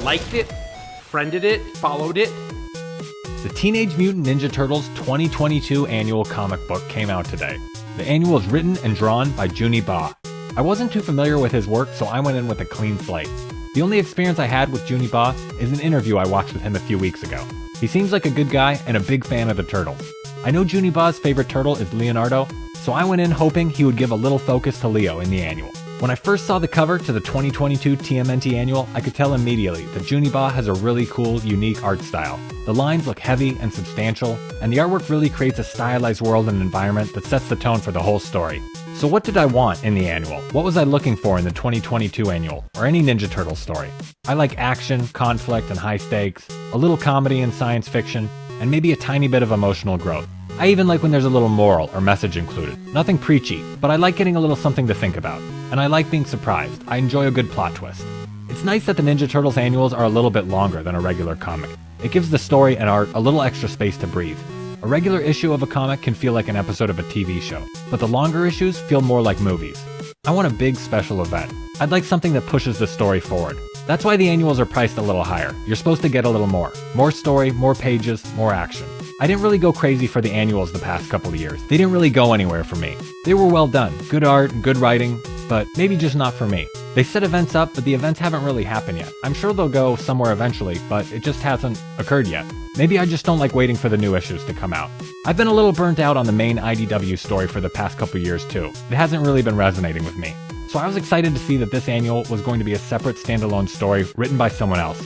liked it, friended it, followed it. The Teenage Mutant Ninja Turtles 2022 annual comic book came out today. The annual is written and drawn by Juni Ba. I wasn't too familiar with his work, so I went in with a clean slate. The only experience I had with Juni Ba is an interview I watched with him a few weeks ago. He seems like a good guy and a big fan of the Turtles. I know Juni Ba's favorite turtle is Leonardo, so I went in hoping he would give a little focus to Leo in the annual. When I first saw the cover to the 2022 TMNT annual, I could tell immediately that Juni Ba has a really cool, unique art style. The lines look heavy and substantial, and the artwork really creates a stylized world and environment that sets the tone for the whole story. So what did I want in the annual? What was I looking for in the 2022 annual, or any Ninja Turtles story? I like action, conflict, and high stakes, a little comedy and science fiction, and maybe a tiny bit of emotional growth. I even like when there's a little moral or message included. Nothing preachy, but I like getting a little something to think about. And I like being surprised. I enjoy a good plot twist. It's nice that the Ninja Turtles annuals are a little bit longer than a regular comic. It gives the story and art a little extra space to breathe. A regular issue of a comic can feel like an episode of a TV show, but the longer issues feel more like movies. I want a big special event. I'd like something that pushes the story forward. That's why the annuals are priced a little higher. You're supposed to get a little more. More story, more pages, more action. I didn't really go crazy for the annuals the past couple of years. They didn't really go anywhere for me. They were well done, good art and good writing, but maybe just not for me. They set events up, but the events haven't really happened yet. I'm sure they'll go somewhere eventually, but it just hasn't occurred yet. Maybe I just don't like waiting for the new issues to come out. I've been a little burnt out on the main IDW story for the past couple years too. It hasn't really been resonating with me. So I was excited to see that this annual was going to be a separate standalone story written by someone else.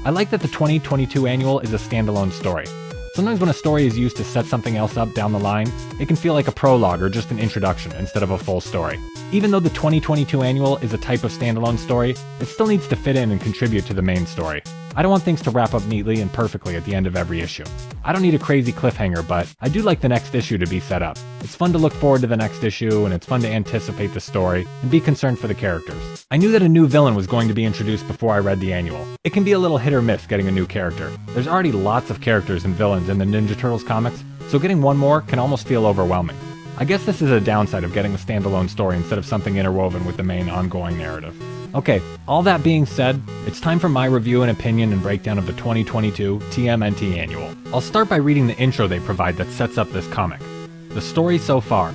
I like that the 2022 annual is a standalone story. Sometimes when a story is used to set something else up down the line, it can feel like a prologue or just an introduction instead of a full story. Even though the 2022 annual is a type of standalone story, it still needs to fit in and contribute to the main story. I don't want things to wrap up neatly and perfectly at the end of every issue. I don't need a crazy cliffhanger, but I do like the next issue to be set up. It's fun to look forward to the next issue, and it's fun to anticipate the story and be concerned for the characters. I knew that a new villain was going to be introduced before I read the annual. It can be a little hit or miss getting a new character. There's already lots of characters and villains in the Ninja Turtles comics, so getting one more can almost feel overwhelming. I guess this is a downside of getting a standalone story instead of something interwoven with the main ongoing narrative. Okay, all that being said, it's time for my review and opinion and breakdown of the 2022 TMNT annual. I'll start by reading the intro they provide that sets up this comic. The story so far.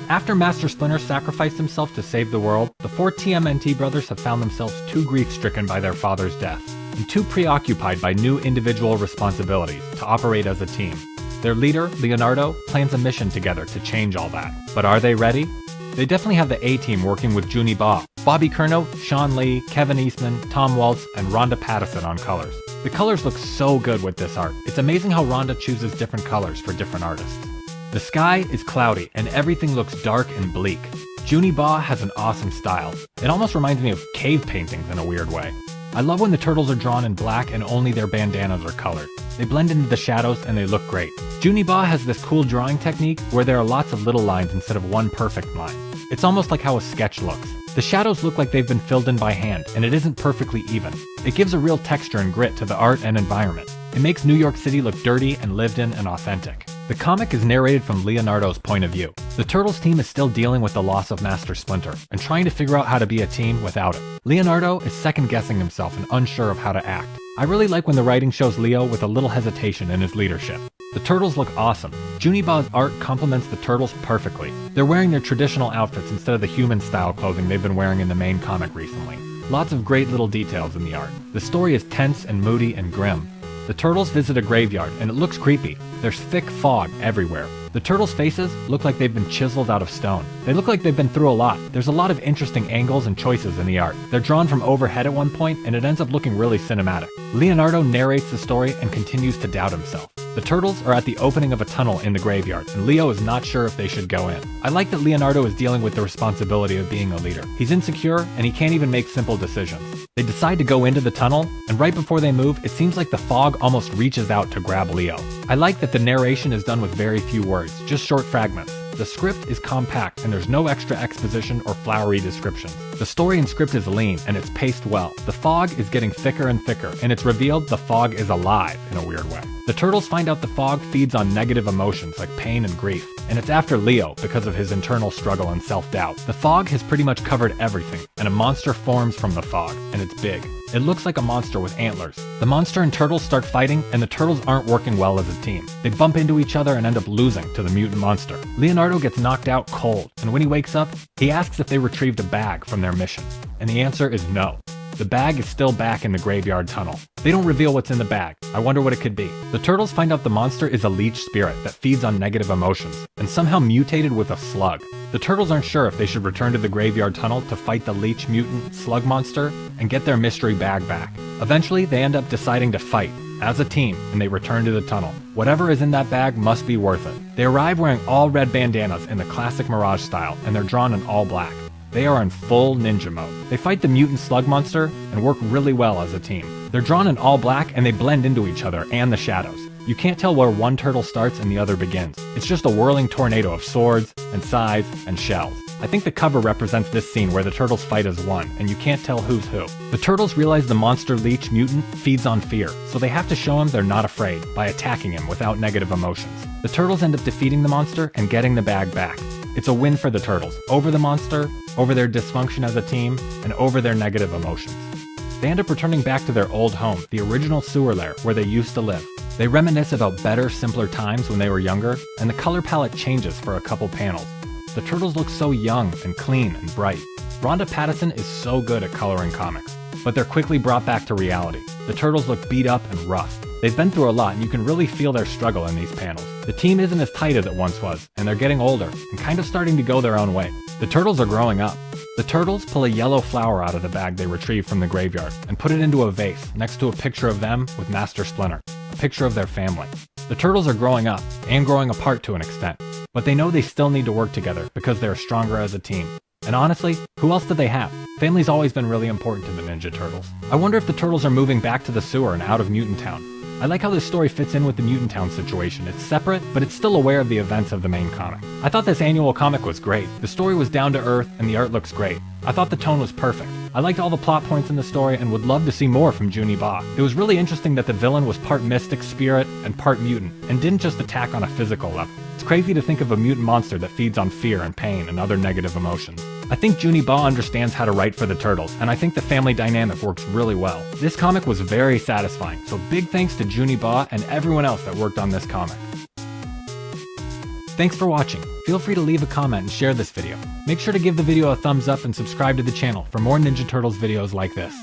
After Master Splinter sacrificed himself to save the world, the four TMNT brothers have found themselves too grief-stricken by their father's death, and too preoccupied by new individual responsibilities to operate as a team. Their leader, Leonardo, plans a mission together to change all that. But are they ready? They definitely have the A-team working with Juni Ba, Bobby Curnow, Sean Lee, Kevin Eastman, Tom Waltz, and Rhonda Pattison on colors. The colors look so good with this art. It's amazing how Rhonda chooses different colors for different artists. The sky is cloudy and everything looks dark and bleak. Juni Ba has an awesome style. It almost reminds me of cave paintings in a weird way. I love when the turtles are drawn in black and only their bandanas are colored. They blend into the shadows and they look great. Juni Ba has this cool drawing technique where there are lots of little lines instead of one perfect line. It's almost like how a sketch looks. The shadows look like they've been filled in by hand, and it isn't perfectly even. It gives a real texture and grit to the art and environment. It makes New York City look dirty and lived in and authentic. The comic is narrated from Leonardo's point of view. The Turtles team is still dealing with the loss of Master Splinter and trying to figure out how to be a team without him. Leonardo is second-guessing himself and unsure of how to act. I really like when the writing shows Leo with a little hesitation in his leadership. The Turtles look awesome. Juni Ba's art complements the Turtles perfectly. They're wearing their traditional outfits instead of the human-style clothing they've been wearing in the main comic recently. Lots of great little details in the art. The story is tense and moody and grim. The Turtles visit a graveyard, and it looks creepy. There's thick fog everywhere. The Turtles' faces look like they've been chiseled out of stone. They look like they've been through a lot. There's a lot of interesting angles and choices in the art. They're drawn from overhead at one point, and it ends up looking really cinematic. Leonardo narrates the story and continues to doubt himself. The Turtles are at the opening of a tunnel in the graveyard, and Leo is not sure if they should go in. I like that Leonardo is dealing with the responsibility of being a leader. He's insecure, and he can't even make simple decisions. They decide to go into the tunnel, and right before they move, it seems like the fog almost reaches out to grab Leo. I like that the narration is done with very few words, just short fragments. The script is compact, and there's no extra exposition or flowery descriptions. The story and script is lean, and it's paced well. The fog is getting thicker and thicker, and it's revealed the fog is alive in a weird way. The Turtles find out the fog feeds on negative emotions like pain and grief, and it's after Leo because of his internal struggle and self-doubt. The fog has pretty much covered everything, and a monster forms from the fog, and it's big. It looks like a monster with antlers. The monster and turtles start fighting, and the turtles aren't working well as a team. They bump into each other and end up losing to the mutant monster. Leonardo gets knocked out cold, and when he wakes up, he asks if they retrieved a bag from their mission. And the answer is no. The bag is still back in the graveyard tunnel. They don't reveal what's in the bag. I wonder what it could be. The turtles find out the monster is a leech spirit that feeds on negative emotions, and somehow mutated with a slug. The turtles aren't sure if they should return to the graveyard tunnel to fight the leech mutant slug monster and get their mystery bag back. Eventually, they end up deciding to fight as a team, and they return to the tunnel. Whatever is in that bag must be worth it. They arrive wearing all red bandanas in the classic Mirage style, and they're drawn in all black. They are in full ninja mode. They fight the mutant slug monster and work really well as a team. They're drawn in all black and they blend into each other and the shadows. You can't tell where one turtle starts and the other begins. It's just a whirling tornado of swords and scythes and shells. I think the cover represents this scene where the turtles fight as one, and you can't tell who's who. The turtles realize the monster leech mutant feeds on fear, so they have to show him they're not afraid by attacking him without negative emotions. The turtles end up defeating the monster and getting the bag back. It's a win for the turtles, over the monster, over their dysfunction as a team, and over their negative emotions. They end up returning back to their old home, the original sewer lair where they used to live. They reminisce about better, simpler times when they were younger, and the color palette changes for a couple panels. The turtles look so young and clean and bright. Rhonda Pattison is so good at coloring comics, but they're quickly brought back to reality. The turtles look beat up and rough. They've been through a lot, and you can really feel their struggle in these panels. The team isn't as tight as it once was, and they're getting older and kind of starting to go their own way. The turtles are growing up. The turtles pull a yellow flower out of the bag they retrieved from the graveyard and put it into a vase next to a picture of them with Master Splinter, a picture of their family. The turtles are growing up and growing apart to an extent, but they know they still need to work together because they're stronger as a team. And honestly, who else did they have? Family's always been really important to the Ninja Turtles. I wonder if the turtles are moving back to the sewer and out of Mutant Town. I like how this story fits in with the Mutant Town situation. It's separate, but it's still aware of the events of the main comic. I thought this annual comic was great. The story was down to earth, and the art looks great. I thought the tone was perfect. I liked all the plot points in the story and would love to see more from Junie Ba. It was really interesting that the villain was part mystic spirit and part mutant, and didn't just attack on a physical level. It's crazy to think of a mutant monster that feeds on fear and pain and other negative emotions. I think Junie Ba understands how to write for the turtles, and I think the family dynamic works really well. This comic was very satisfying, so big thanks to Junie Ba and everyone else that worked on this comic. Thanks for watching. Feel free to leave a comment and share this video. Make sure to give the video a thumbs up and subscribe to the channel for more Ninja Turtles videos like this.